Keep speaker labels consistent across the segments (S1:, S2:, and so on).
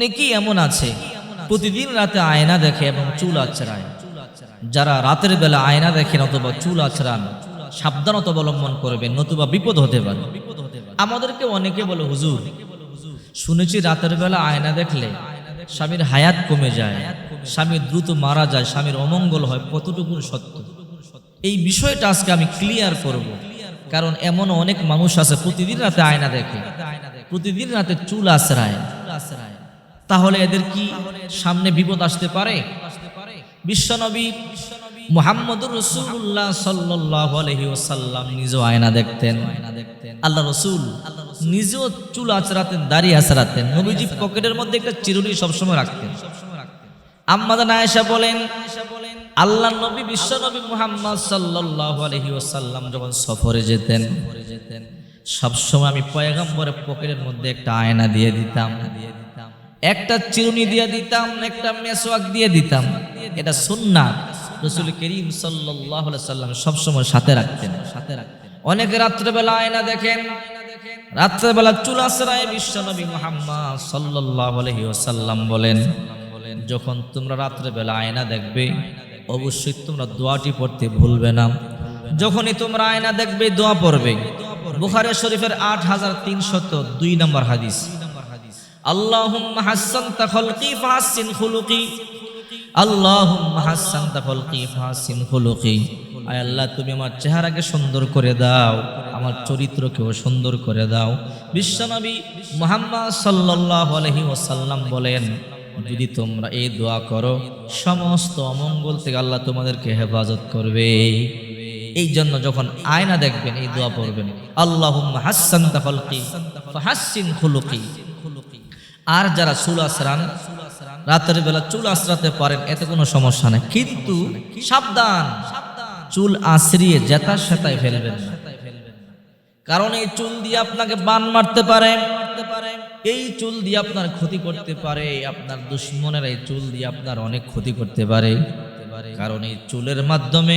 S1: অনেকেই এমন আছে প্রতিদিন রাতে আয়না দেখে এবং চুল আঁচড়ায়। যারা রাতের বেলা আয়না দেখেন অথবা চুল আঁচড়ান, সাবধানতা অবলম্বন করবেন, নতুবা বিপদ হতে পারে। আমাদেরকে অনেকে বলে, হুজুর শুনেছি রাতের বেলা আয়না দেখলে স্বামীর হায়াত কমে যায়, স্বামী দ্রুত মারা যায়, স্বামীর অমঙ্গল হয়। কতটুকু সত্য এই বিষয়টা আজকে আমি ক্লিয়ার করব। কারণ এমন অনেক মানুষ আছে প্রতিদিন রাতে আয়না দেখে, প্রতিদিন রাতে চুল আঁচড়ায়। তাহলে এদের কি সামনে বিপদ আসতে পারে? বিশ্বনবী মুহাম্মদুর রাসূলুল্লাহ সাল্লাল্লাহু আলাইহি ওয়াসাল্লাম নিজেও আয়না দেখতেন। আল্লাহ রাসূল নিজেও চুল আঁচড়াতেন, দাড়ি আঁচড়াতেন। নবীজি পকেটের মধ্যে একটা চিরুনি সবসময় রাখতেন। আম্মা জান আয়েশা বলেন, আল্লাহর নবী বিশ্বনবী মুহাম্মদ সাল্লাল্লাহু আলাইহি ওয়াসাল্লাম যখন সফরে যেতেন, সবসময় আমি পয়গম্বরের পকেটের মধ্যে একটা আয়না দিয়ে দিতাম, একটা চিরুনি দিয়ে দিতাম, একটা মেসওয়াক দিয়ে দিতাম। এটা সুন্নাত, রাসূল করিম সাল্লাল্লাহু আলাইহি ওয়াসাল্লাম সবসময় সাথে রাখতেন। অনেকে রাত্রেবেলা আয়না দেখেন, রাত্রেবেলা চুল আঁচড়ায়। বিশ্বনবী মুহাম্মদ সাল্লাল্লাহু আলাইহি ওয়াসাল্লাম বলেন, যখন তোমরা রাত্রেবেলা আয়না দেখবে অবশ্যই তোমরা দোয়াটি পড়তে ভুলবে না। যখনই তোমরা আয়না দেখবে দোয়া পড়বে। বুখারী শরীফের 8302 নম্বর হাদিস, আল্লাহুম্মা হাসসানতা খালকি ফাহাসসিন খুলুকি, আল্লাহুম্মা হাসসানতা খালকি ফাহাসসিন খুলুকি। আয় আল্লাহ, তুমি আমার চেহারাকে সুন্দর করে দাও, আমার চরিত্রকেও সুন্দর করে দাও। বিশ্বনবী মুহাম্মদ সাল্লাল্লাহু আলাইহি ওয়াসাল্লাম বলেন, যদি তোমরা এই দোয়া করো সমস্ত অমঙ্গল থেকে আল্লাহ তোমাদেরকে হেফাজত করবে। এই জন্য যখন আয়না দেখবেন এই দোয়া পড়বেন, আল্লাহুম্মা হাসসানতা খালকি ফাহাসসিন খুলুকি। আর যারা চুল আঁচড়ান, রাতের বেলা চুল আঁচড়াতে পারেন, এতে কোনো সমস্যা নেই, কিন্তু সাবধান, চুল আঁচড়িয়ে জেতা সেতায় ফেলবেন না। কারণ এই চুল দিয়ে আপনাকে বান মারতে পারে, এই চুল দিয়ে আপনার ক্ষতি করতে পারে, আপনার দুশ্মনের এই চুল দিয়ে আপনার অনেক ক্ষতি করতে পারে। কারণ এই চুলের মাধ্যমে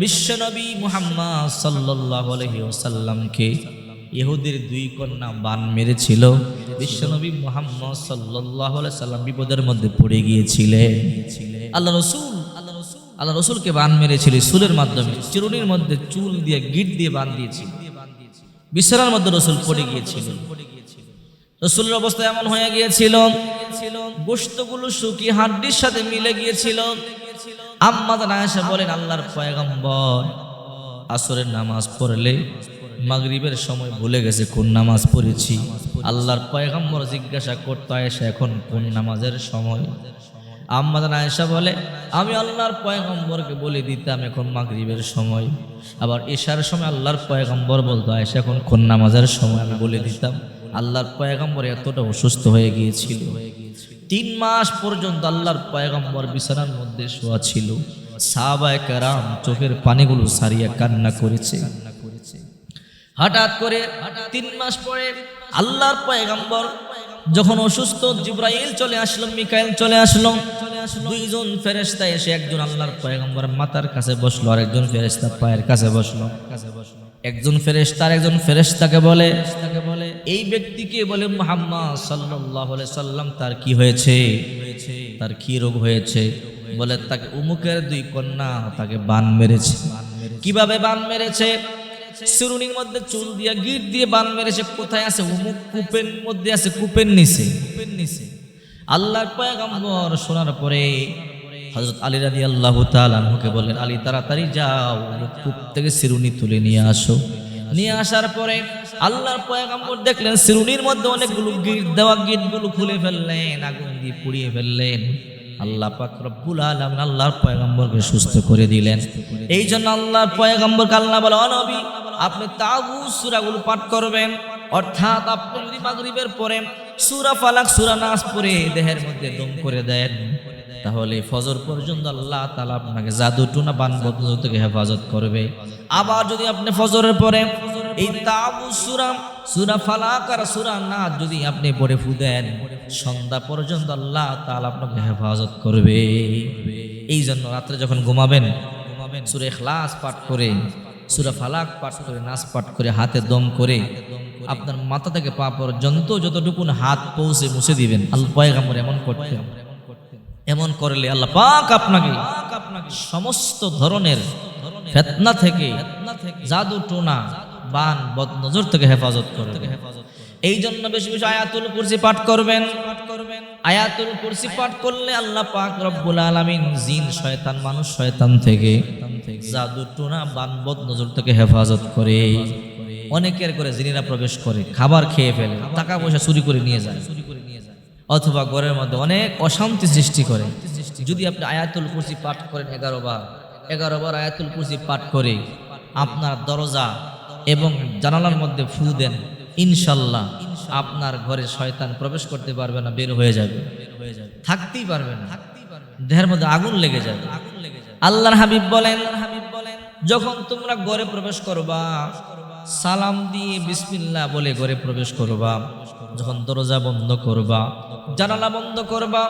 S1: বিশ্বনবী মুহাম্মদ সাল্লাল্লাহু আলাইহি ওয়াসাল্লামকে ইহুদির 2 কন্যা বান মেরেছিল। বিশ্বনবী মুহাম্মদ সাল্লাল্লাহু আলাইহি সাল্লাম বিপদের মধ্যে পড়ে গিয়েছিলেন। আল্লাহ রাসূলকে বান মেরেছিল চুলের মাধ্যমে, চিরুনির মধ্যে চুল দিয়ে গিট দিয়ে বান দিয়েছিল। বিছানার মধ্যে রাসূল পড়ে গিয়েছিল। রাসূলের অবস্থা এমন হয়ে গিয়েছিল, গোশতগুলো শুকিয়ে হাড্ডির সাথে মিলে গিয়েছিল। আম্মা জান আয়েশা বলেন, আল্লাহর পয়গম্বর আসরের নামাজ পড়লে মাগরিবের সময় ভুলে গেছে কোন নামাজ পড়েছি। আল্লাহর পয়গম্বর জিজ্ঞাসা করতে, আয়েশা এখন কোন নামাজের সময়? আম্মা জান আয়েশা বলে, আমি আল্লাহর পয়গম্বরকে বলে দিতাম এখন মাগরিবের সময়। আবার ইশার সময় আল্লাহর পয়গম্বর বলতো, আয়েশা এখন কোন নামাজের সময়? আমি বলে দিতাম। আল্লাহর পয়গম্বর এতটা অসুস্থ হয়ে গিয়েছিল, 3 মাস পর্যন্ত আল্লাহর পয়গম্বর বিছানার মধ্যে শোয়া ছিল। সাহাবায়ে কেরাম চোখের পানিগুলো সারিয়া কান্না করেছে। হঠাৎ করে 3 মাস পরে আল্লাহর পয়গম্বর যখন অসুস্থ, জিবরাইল চলে আসলো, মিকাইল চলে আসলো। 2 জন ফেরেশতা এসে একজন আল্লাহর পয়গম্বর মাথার কাছে বসলো, আর একজন ফেরেশতা পায়ের কাছে বসলো। একজন ফেরেশতাকে বলে, এই ব্যক্তিকে বলে মুহাম্মদ সাল্লাল্লাহু আলাইহি সাল্লাম, তার কি হয়েছে, তার কি রোগ হয়েছে? বলে, তাকে উমুকের 2 কন্যা তাকে বান মেরেছে। কিভাবে বান মেরেছে? চিরুনির মধ্যে চুল দিয়ে গিট দিয়ে বান মেরেছে। কোথায় আছে? উমুক কূপের মধ্যে আছে, কূপের নিচে। আল্লাহর পয়গম্বর শোনার পরে হযরত আলী রাদিয়াল্লাহু তাআলা আনহুকে বললেন, আলী তাড়াতাড়ি যাও, কূপ থেকে চিরুনি তুলে নিয়ে আসো। নিয়ে আসার পরে আল্লাহর পয়গম্বর দেখলেন চিরুনির মধ্যে অনেকগুলো গিট দেওয়া, গিটগুলো খুলে ফেললেন, আগুন দিয়ে পুড়িয়ে ফেললেন। আল্লাহ পাক রব্বুল আলামিন আল্লাহর পয়গম্বরকে সুস্থ করে দিলেন। এই জন্য আল্লাহর পয়গম্বরকে আল্লাহ বলে, ও নবী, আপনি তাগুত সূরাগুলো পাঠ করবেন। অর্থাৎ আপনি যদি মাগরিবের পরে সূরা ফালাক, সূরা নাস পড়ে দেহের মধ্যে দম করে দেন, তাহলে ফজর পর্যন্ত আল্লাহ তাআলা আপনাকে জাদু টুনা বান বদল থেকে হেফাজত করবে। আবার যদি আপনি ফজরের পরে এই তাগুত সূরা ফালাক আর সূরা নাস যদি আপনি পড়ে ফু দেন, সন্ধ্যা পর্যন্ত আল্লাহ তাআলা আপনাকে হেফাজত করবে। এই জন্য রাত্রে যখন ঘুমাবেন সূরা ইখলাস পাঠ করে, সূরা ফালাক পাঠ করে, নাস পাঠ করে, হাতে দম করে আপনার মাথা থেকে পা পর্যন্ত যতটুকুন হাত পৌঁছে মুছে দিবেন। আল্লাহ পয়গম্বর এমন করতেন। এমন করলে আল্লাহ পাক আপনাকে সমস্ত ধরনের ফিতনা থেকে, জাদু টোনা, বান বদনজর থেকে হেফাজত করবে। এই জন্য বেশি বেশি আয়াতুল কুরসি পাঠ করবেন। আয়াতুল কুরসি পাঠ করলে আল্লাহ পাক রব্বুল আলামিন জিন শয়তান মানুষ শয়তান থেকে, জাদু টোনা বান বদনজর থেকে হেফাজত করে। অনেকের করে জিনেরা প্রবেশ করে, খাবার খেয়ে ফেলে, টাকা পয়সা চুরি করে নিয়ে যায়, অথবা ঘরের মধ্যে অনেক অশান্তি সৃষ্টি করে। যদি আপনি আয়াতুল কুরসি পাঠ করেন 11 বার আয়াতুল কুরসি পাঠ করে আপনার দরজা এবং জানালার মধ্যে ফু দেন, ইনশাল্লাহ আপনার ঘরে শয়তান প্রবেশ করতে পারবে না, বের হয়ে যাবে, থাকতেই পারবে না, দেহের মধ্যে আগুন লেগে যাবে। আল্লাহর হাবিব বলেন, যখন তোমরা ঘরে প্রবেশ করবা সালাম দিয়ে বিসমিল্লাহ বলে ঘরে প্রবেশ করবা। যখন দরজা বন্ধ করবা, জানালা বন্ধ করবা,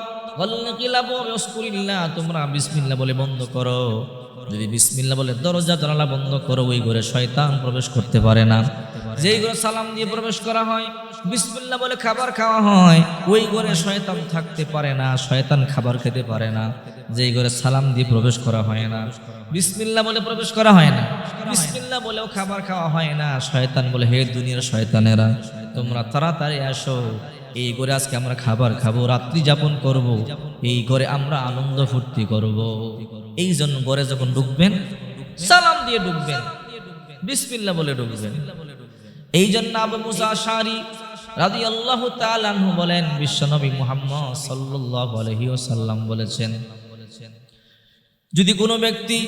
S1: তোমরা বিসমিল্লাহ বলে বন্ধ করো। যদি বিসমিল্লাহ বলে দরজা জানালা বন্ধ করো, ওই ঘরে শয়তান প্রবেশ করতে পারে না। যেই ঘরে সালাম দিয়ে প্রবেশ করা হয়, বিসমিল্লাহ বলে খাবার খাওয়া হয়, ওই ঘরে শয়তান থাকতে পারে না, শয়তান খাবার খেতে পারে না। যেই ঘরে সালাম দিয়ে প্রবেশ করা হয় না, বিসমিল্লাহ বলে প্রবেশ করা হয় না, বিসমিল্লাহ বলেও খাবার খাওয়া হয় না, শয়তান বলে, হে দুনিয়ার শয়তানেরা তোমরা তাড়াতাড়ি আসো, এই ঘরে আজকে আমরা খাবার খাবো, রাত্রি যাপন করব, এই ঘরে আমরা আনন্দ ফুর্তি করব। এই জন্য ঘরে যখন ঢুকবেন সালাম দিয়ে ঢুকবেন, বিসমিল্লাহ বলে ঢুকবেন। এই জন্য আবু মুসা আশআরী রাদিয়াল্লাহু তাআলা আনহু বলেন, বিশ্বনবী মুহাম্মদ সাল্লাল্লাহু আলাইহি ওয়াসাল্লাম বলেছেন, যদি কোনো ব্যক্তি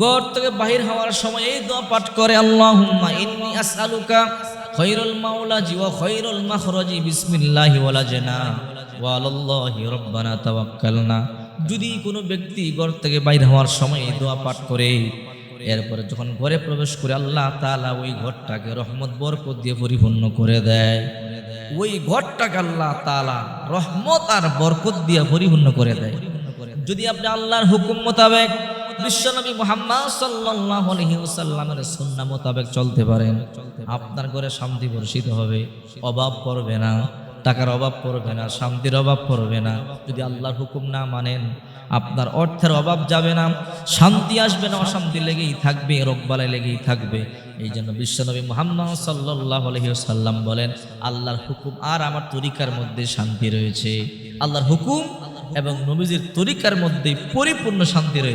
S1: ঘর থেকে বাহির হওয়ার সময় এই দোয়া পাঠ করে, আল্লাহুম্মা ইন্নী আসআলুকা খায়রুল মাওলাজি ওয়া খায়রুল মাখরাজি বিসমিল্লাহি ওয়ালাজনা ওয়া আলাল্লাহি রাব্বানা তাওয়াক্কালনা। যদি কোনো ব্যক্তি ঘর থেকে বাইর হওয়ার সময় এই দোয়া পাঠ করে, এরপরে যখন ঘরে প্রবেশ করে আল্লাহ তাআলা ওই ঘরটাকে রহমত বরকত দিয়ে পরিপূর্ণ করে দেয়। ওই ঘরটাকে আল্লাহ তাআলা রহমত আর বরকত দিয়ে পরিপূর্ণ করে দেয়। যদি আপনি আল্লাহর হুকুম মোতাবেক, বিশ্বনবী মুহাম্মদ সাল্লাল্লাহু আলাইহি ওয়াসাল্লামের সুন্নাহ মোতাবেক চলতে পারেন, আপনার ঘরে শান্তি বর্ষিত হবে, অভাব পড়বে না, টাকার অভাব পড়বে না, শান্তির অভাব পড়বে না। যদি আল্লাহর হুকুম না মানেন, আপনার অর্থের অভাব যাবে না, শান্তি আসবে না, অশান্তি লেগেই থাকবে, রোগবালাই লেগেই থাকবে। এই জন্য বিশ্বনবী মুহাম্মদ সাল্লাল্লাহু আলাইহি ওয়াসাল্লাম বলেন, আল্লাহর হুকুম আর আমার তরিকার মধ্যে শান্তি রয়েছে। আল্লাহর হুকুম এবং নবীজির তরিকার মধ্যে পরিপূর্ণ শান্তি রয়েছে।